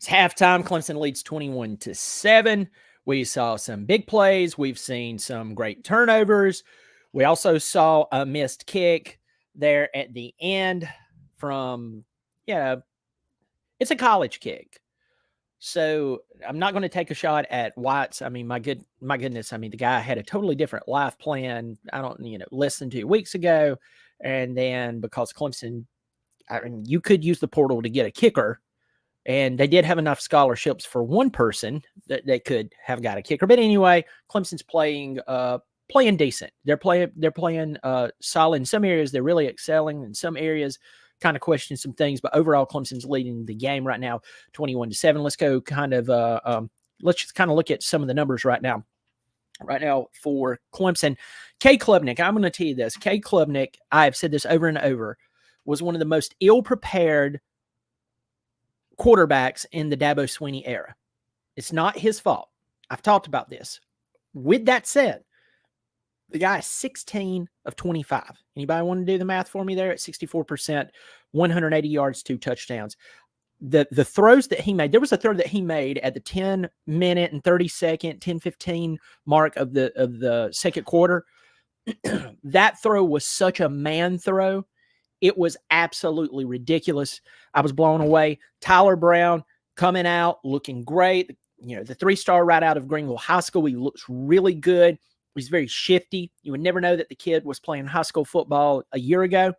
It's halftime. Clemson leads 21-7. We saw some big plays. We've seen some great turnovers. We also saw a missed kick there at the end from, it's a college kick. So I'm not going to take a shot at Watts. I mean, my goodness. I mean, the guy had a totally different life plan. Less than 2 weeks ago. And then because Clemson, you could use the portal to get a kicker. And they did have enough scholarships for one person that they could have got a kicker. But anyway, Clemson's playing decent. They're playing solid. In some areas, they're really excelling. In some areas, kind of question some things. But overall, Clemson's leading the game right now, 21-7. Let's go let's just kind of look at some of the numbers right now. Right now for Clemson, Cade Klubnik, I'm going to tell you this. Cade Klubnik, I've said this over and over, was one of the most ill-prepared quarterbacks in the Dabo Swinney era. It's not his fault. I've talked about this. With that said, the guy is 16 of 25. Anybody want to do the math for me there? At 64%, 180 yards, 2 touchdowns. The throws that he made, there was a throw that he made at the 10-minute and 30-second, 10-15 mark of the second quarter. That throw was such a man throw. It was absolutely ridiculous. I was blown away. Tyler Brown coming out, looking great. The 3-star right out of Greenville High School. He looks really good. He's very shifty. You would never know that the kid was playing high school football a year ago.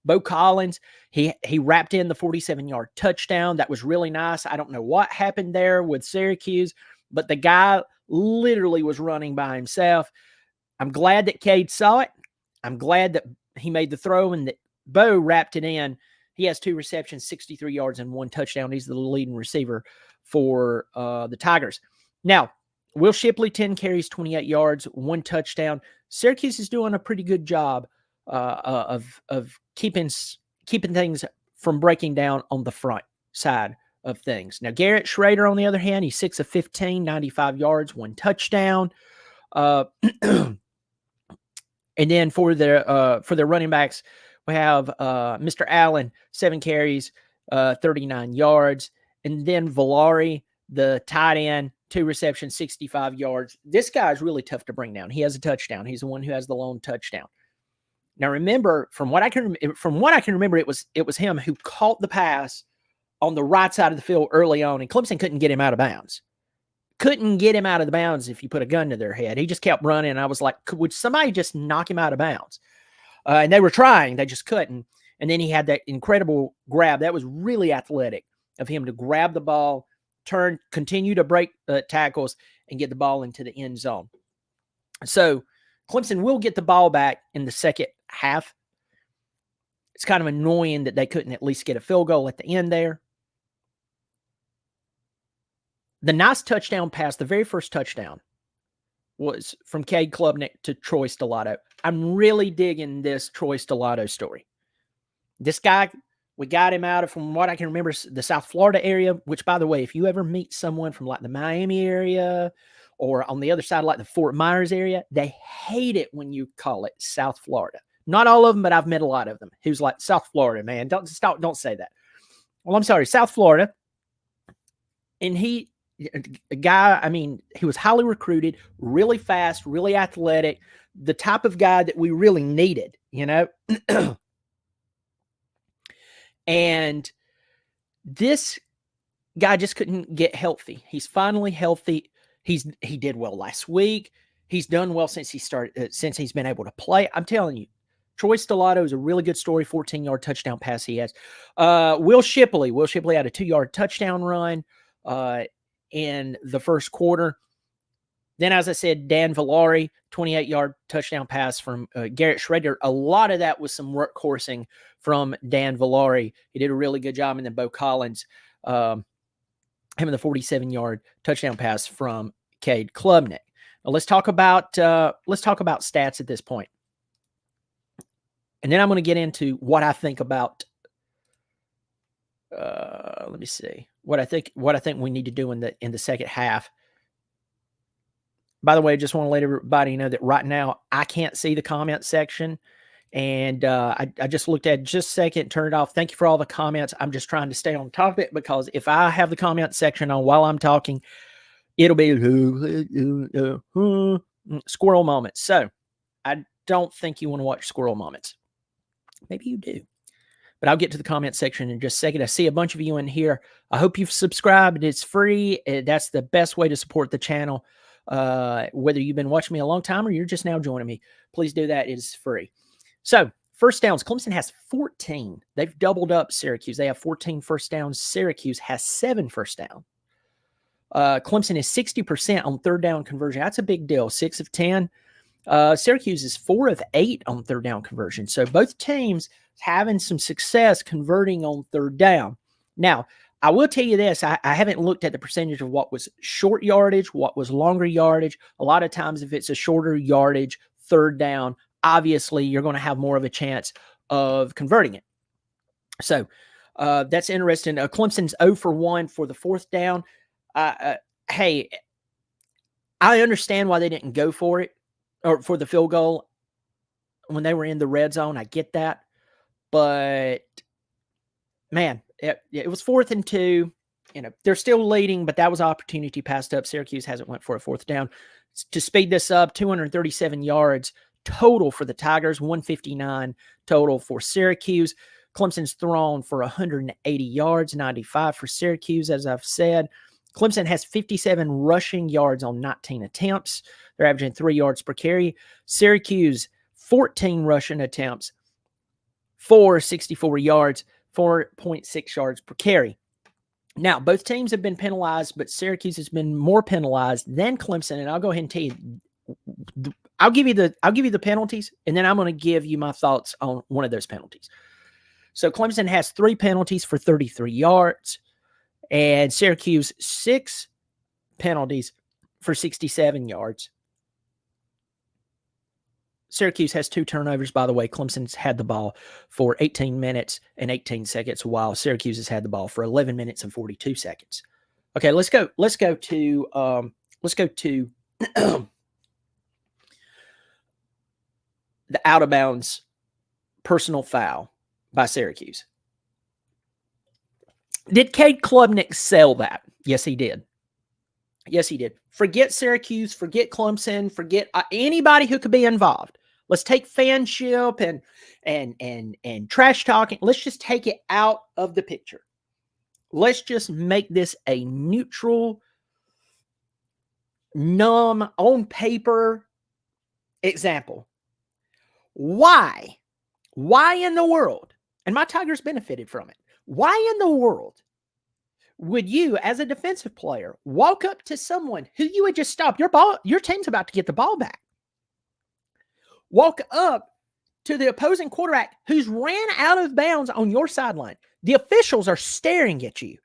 Bo Collins, he wrapped in the 47-yard touchdown. That was really nice. I don't know what happened there with Syracuse, but the guy literally was running by himself. I'm glad that Cade saw it. I'm glad that he made the throw and that Bo wrapped it in. He has 2 receptions, 63 yards, and 1 touchdown. He's the leading receiver for the Tigers. Now, Will Shipley, 10 carries, 28 yards, 1 touchdown. Syracuse is doing a pretty good job of keeping things from breaking down on the front side of things. Now, Garrett Schrader, on the other hand, he's 6 of 15, 95 yards, 1 touchdown. And then for their running backs, we have Mr. Allen, 7 carries, 39 yards. And then Villari, the tight end, 2 receptions, 65 yards. This guy is really tough to bring down. He has a touchdown. He's the one who has the lone touchdown. Now, remember, from what I can remember, it was him who caught the pass on the right side of the field early on, and Clemson couldn't get him out of bounds. Couldn't get him out of the bounds if you put a gun to their head. He just kept running, and I was like, would somebody just knock him out of bounds? And they were trying. They just couldn't. And then he had that incredible grab. That was really athletic of him to grab the ball, turn, continue to break tackles, and get the ball into the end zone. So Clemson will get the ball back in the second half. It's kind of annoying that they couldn't at least get a field goal at the end there. The nice touchdown pass, the very first touchdown, was from Cade Klubnik to Troy Stellato. I'm really digging this Troy Stellato story. This guy, we got him out of, from what I can remember, the South Florida area, which, by the way, if you ever meet someone from like the Miami area or on the other side, like the Fort Myers area, they hate it when you call it South Florida. Not all of them, but I've met a lot of them who's like, South Florida, man. Don't say that. Well, I'm sorry, South Florida. And a guy, I mean, he was highly recruited, really fast, really athletic, the type of guy that we really needed, And this guy just couldn't get healthy. He's finally healthy. He did well last week. He's done well since he's been able to play. I'm telling you, Troy Stellato is a really good story. 14-yard touchdown pass he has. Will Shipley had a 2-yard touchdown run in the first quarter. Then, as I said, Dan Villari, 28-yard touchdown pass from Garrett Schrader. A lot of that was some workhorsing from Dan Villari. He did a really good job. And then Bo Collins having the 47-yard touchdown pass from Cade Klubnik. Now, let's talk about stats at this point. And then I'm going to get into what I think about let me see. What I think we need to do in the second half. By the way, I just want to let everybody know that right now I can't see the comment section, And I just looked at it just a second, turned it off. Thank you for all the comments. I'm just trying to stay on top of it, because if I have the comment section on while I'm talking, it'll be squirrel moments. So I don't think you want to watch squirrel moments. Maybe you do. But I'll get to the comment section in just a second. I see a bunch of you in here. I hope you've subscribed. It's free. That's the best way to support the channel. Whether you've been watching me a long time or you're just now joining me, please do that. It is free. So, first downs. Clemson has 14. They've doubled up Syracuse. They have 14 first downs. Syracuse has 7 first down. Clemson is 60% on third down conversion. That's a big deal. 6 of 10. Syracuse is 4 of 8 on third down conversion. So both teams having some success converting on third down. Now, I will tell you this. I haven't looked at the percentage of what was short yardage, what was longer yardage. A lot of times if it's a shorter yardage third down, obviously you're going to have more of a chance of converting it. So that's interesting. Clemson's 0 for 1 for the fourth down. Hey, I understand why they didn't go for it, or for the field goal when they were in the red zone. I get that. But, man, it was 4th and 2. You know, they're still leading, but that was an opportunity passed up. Syracuse hasn't went for a fourth down. To speed this up, 237 yards total for the Tigers, 159 total for Syracuse. Clemson's thrown for 180 yards, 95 for Syracuse, as I've said. Clemson has 57 rushing yards on 19 attempts. They're averaging 3 yards per carry. Syracuse, 14 rushing attempts, 64 yards, 4.6 yards per carry. Now, both teams have been penalized, but Syracuse has been more penalized than Clemson. And I'll go ahead and tell you, I'll give you the penalties, and then I'm going to give you my thoughts on one of those penalties. So Clemson has 3 penalties for 33 yards, and Syracuse 6 penalties for 67 yards. Syracuse has 2 turnovers, by the way. Clemson's had the ball for 18 minutes and 18 seconds, while Syracuse has had the ball for 11 minutes and 42 seconds. Okay, let's go to the out of bounds personal foul by Syracuse. Did Cade Klubnik sell that? Yes, he did. Yes, he did. Forget Syracuse, forget Clemson, forget anybody who could be involved. Let's take fanship and trash talking. Let's just take it out of the picture. Let's just make this a neutral, numb, on paper example. Why in the world, and my Tigers benefited from it, why in the world would you, as a defensive player, walk up to someone who you had just stopped? Your team's about to get the ball back. Walk up to the opposing quarterback who's ran out of bounds on your sideline. The officials are staring at you.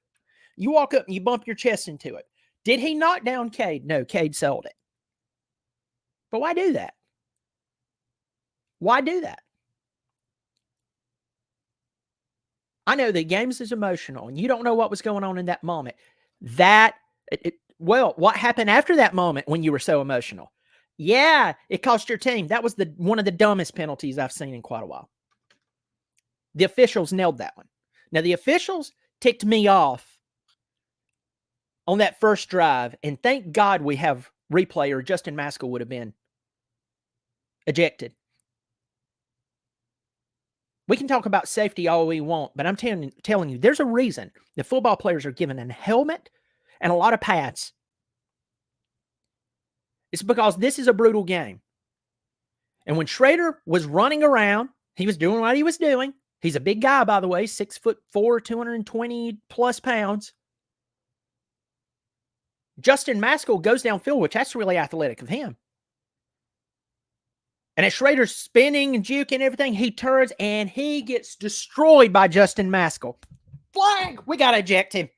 You walk up and you bump your chest into it. Did he knock down Cade? No, Cade sold it. But why do that? Why do that? I know the games is emotional, and you don't know what was going on in that moment. What happened after that moment when you were so emotional? Yeah, it cost your team. That was one of the dumbest penalties I've seen in quite a while. The officials nailed that one. Now, the officials ticked me off on that first drive, and thank God we have replay, or Justin Maskell would have been ejected. We can talk about safety all we want, but I'm telling you, there's a reason the football players are given a helmet and a lot of pads. It's because this is a brutal game. And when Schrader was running around, he was doing what he was doing. He's a big guy, by the way, 6'4", 220 plus pounds. Justin Maskell goes downfield, which that's really athletic of him. And as Schrader's spinning and juking and everything, he turns and he gets destroyed by Justin Maskell. Flag! We got to eject him.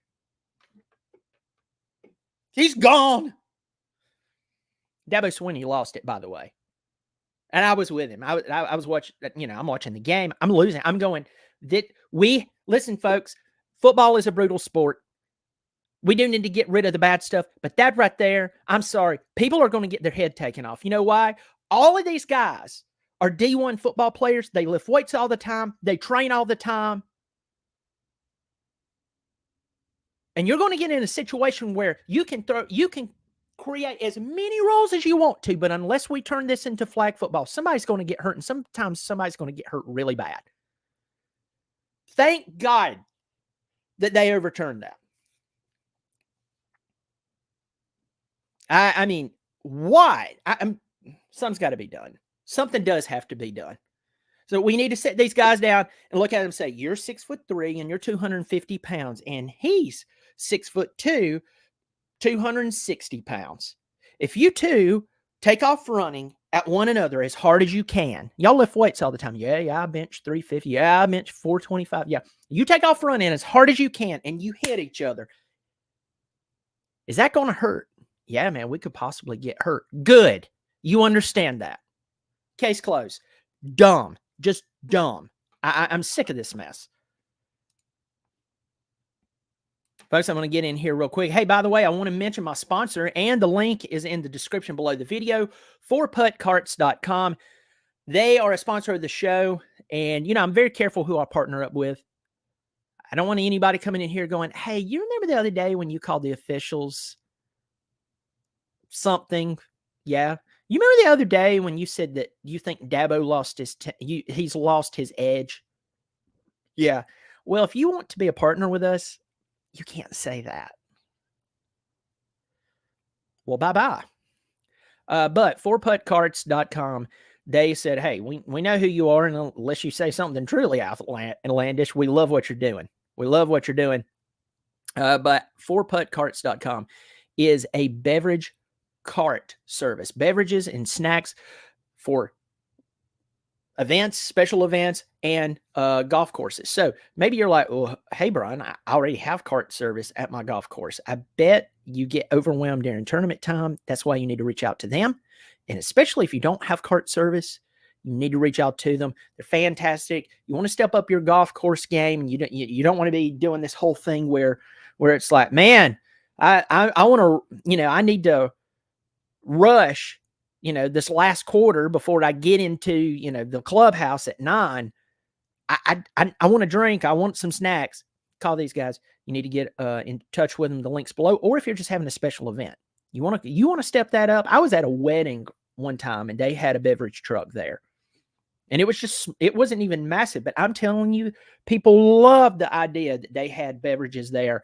He's gone. Dabo Swinney lost it, by the way. And I was with him. I was watching, I'm watching the game. I'm losing. I'm going, listen, folks, football is a brutal sport. We do need to get rid of the bad stuff. But that right there, I'm sorry, people are going to get their head taken off. You know why? All of these guys are D1 football players. They lift weights all the time. They train all the time. And you're going to get in a situation where you can create as many rules as you want to, but unless we turn this into flag football, somebody's going to get hurt, and sometimes somebody's going to get hurt really bad. Thank God that they overturned that. I mean, why? Something's got to be done. Something does have to be done. So we need to sit these guys down and look at them and say, you're 6'3" and you're 250 pounds, and he's 6'2", 260 pounds. If you two take off running at one another as hard as you can, y'all lift weights all the time. Yeah, I bench 350. Yeah, I bench 425. Yeah, you take off running as hard as you can and you hit each other. Is that going to hurt? Yeah, man, we could possibly get hurt. Good. You understand that. Case closed. Dumb. Just dumb. I'm sick of this mess. Folks, I'm going to get in here real quick. Hey, by the way, I want to mention my sponsor, and the link is in the description below the video, 4puttcarts.com. They are a sponsor of the show, and, you know, I'm very careful who I partner up with. I don't want anybody coming in here going, hey, you remember the other day when you called the officials something? Yeah. You remember the other day when you said that you think Dabo lost he's lost his edge? Yeah. Well, if you want to be a partner with us, you can't say that. Well, bye-bye. But 4puttcarts.com, they said, hey, we know who you are, and unless you say something truly outlandish, we love what you're doing. We love what you're doing. But 4puttcarts.com is a beverage cart service, beverages and snacks for events, special events, and golf courses. So maybe you're like, well, hey, Brian, I already have cart service at my golf course. I bet you get overwhelmed during tournament time. That's why you need to reach out to them. And especially if you don't have cart service, you need to reach out to them. They're fantastic. You want to step up your golf course game, and you don't want to be doing this whole thing where it's like, man, I want to, you know, I need to rush, you know, this last quarter before I get into, you know, the clubhouse at 9. I want to drink. I want some snacks. Call these guys. You need to get in touch with them. The link's below. Or if you're just having a special event, you want to step that up. I was at a wedding one time, and they had a beverage truck there, and it wasn't even massive, but I'm telling you, people loved the idea that they had beverages there.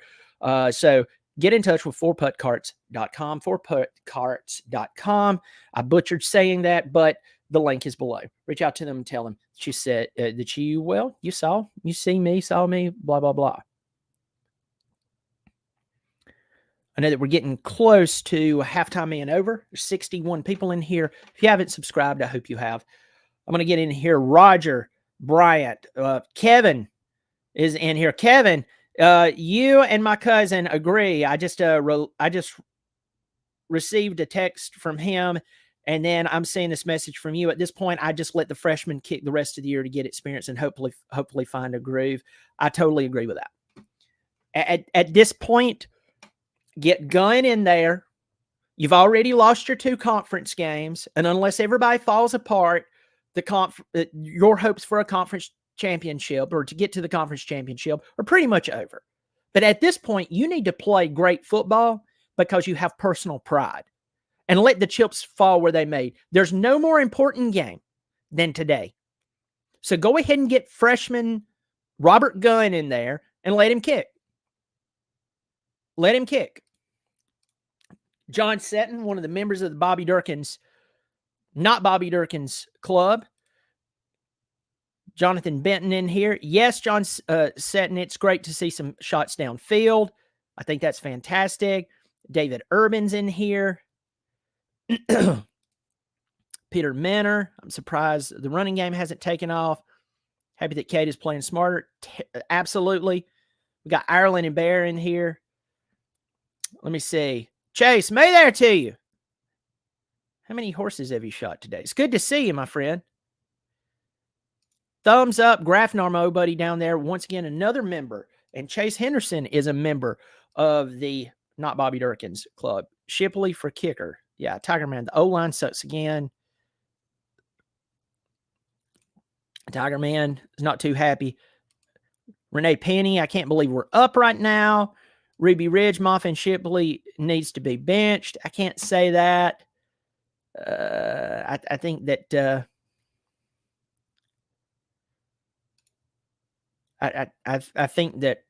So get in touch with 4puttcarts.com, 4puttcarts.com. I butchered saying that, but the link is below. Reach out to them and tell them she said that you see me, blah, blah, blah. I know that we're getting close to halftime and over. There's 61 people in here. If you haven't subscribed, I hope you have. I'm going to get in here. Roger, Bryant, Kevin is in here. Kevin, you and my cousin agree. I just received a text from him, and then I'm seeing this message from you. At this point, I just let the freshmen kick the rest of the year to get experience and hopefully find a groove. I totally agree with that. At this point, get going in there. You've already lost your 2 conference games, and unless everybody falls apart, your hopes for a conference championship or to get to the conference championship are pretty much over. But at this point, you need to play great football because you have personal pride, and let the chips fall where they may. There's no more important game than today. So go ahead and get freshman Robert Gunn in there and let him kick. Let him kick. John Seton, one of the members of the not Bobby Durkin's club. Jonathan Benton in here. Yes, John Seton, it's great to see some shots downfield. I think that's fantastic. David Urban's in here. Peter Menner. I'm surprised the running game hasn't taken off. Happy that Kate is playing smarter. Absolutely. We got Ireland and Bear in here. Let me see. Chase, may there to you. How many horses have you shot today? It's good to see you, my friend. Thumbs up, Graph Narmo buddy down there. Once again, another member. And Chase Henderson is a member of the Not Bobby Durkin's club. Shipley for kicker. Yeah, Tiger Man. The O-line sucks again. Tiger Man is not too happy. Renee Penny, I can't believe we're up right now. Ruby Ridge, Moffin Shipley needs to be benched. I can't say that. I think that I think that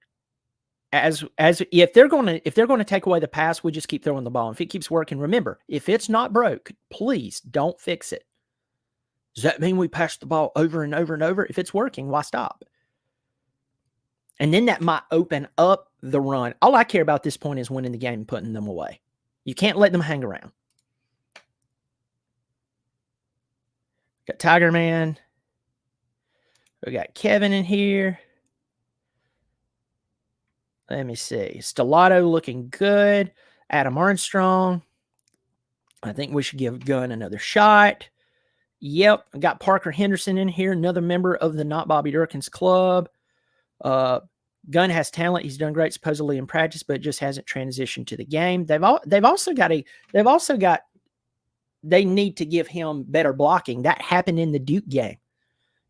as if they're going to take away the pass, we just keep throwing the ball. If it keeps working, remember, if it's not broke, please don't fix it. Does that mean we pass the ball over and over and over? If it's working, why stop? And then that might open up the run. All I care about at this point is winning the game and putting them away. You can't let them hang around. Got Tiger Man. We got Kevin in here. Let me see. Stellato looking good. Adam Armstrong. I think we should give Gunn another shot. Yep. I got Parker Henderson in here, another member of the Not Bobby Durkins Club. Gunn has talent. He's done great supposedly in practice, but just hasn't transitioned to the game. They need to give him better blocking. That happened in the Duke game.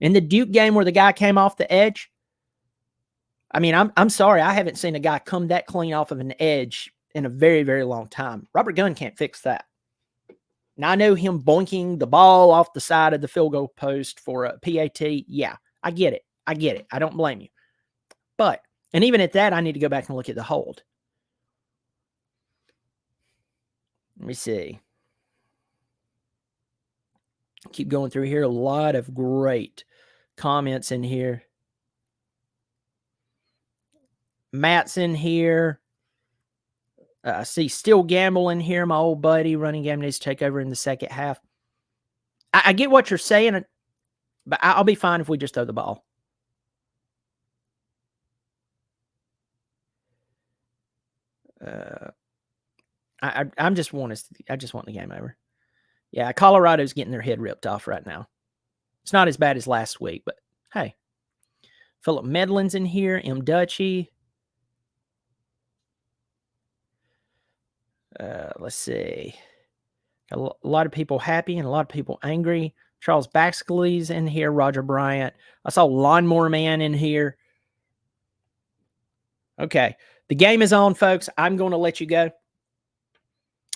In the Duke game where the guy came off the edge. I mean, I'm sorry. I haven't seen a guy come that clean off of an edge in a very, very long time. Robert Gunn can't fix that. Now, I know him boinking the ball off the side of the field goal post for a PAT. Yeah, I get it. I don't blame you. But, and even at that, I need to go back and look at the hold. Let me see. Keep going through here. A lot of great comments in here. Matt's in here. I see Still Gambling here, my old buddy. Running game needs to take over in the second half. I get what you're saying, but I'll be fine if we just throw the ball. I just want the game over. Yeah, Colorado's getting their head ripped off right now. It's not as bad as last week, but hey. Philip Medlin's in here. M. Dutchy. Let's see. Got a lot of people happy and a lot of people angry. Charles Baxley's in here. Roger Bryant. I saw Lawnmower Man in here. Okay. The game is on, folks. I'm going to let you go.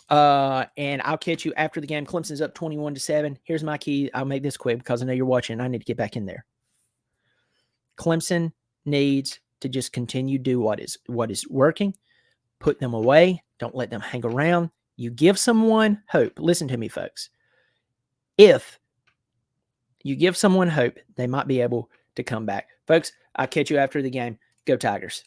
And I'll catch you after the game. Clemson's up 21-7. Here's my key. I'll make this quick because I know you're watching. I need to get back in there. Clemson needs to just continue to do what is working. Put them away. Don't let them hang around. You give someone hope. Listen to me, folks. If you give someone hope, they might be able to come back. Folks, I'll catch you after the game. Go Tigers.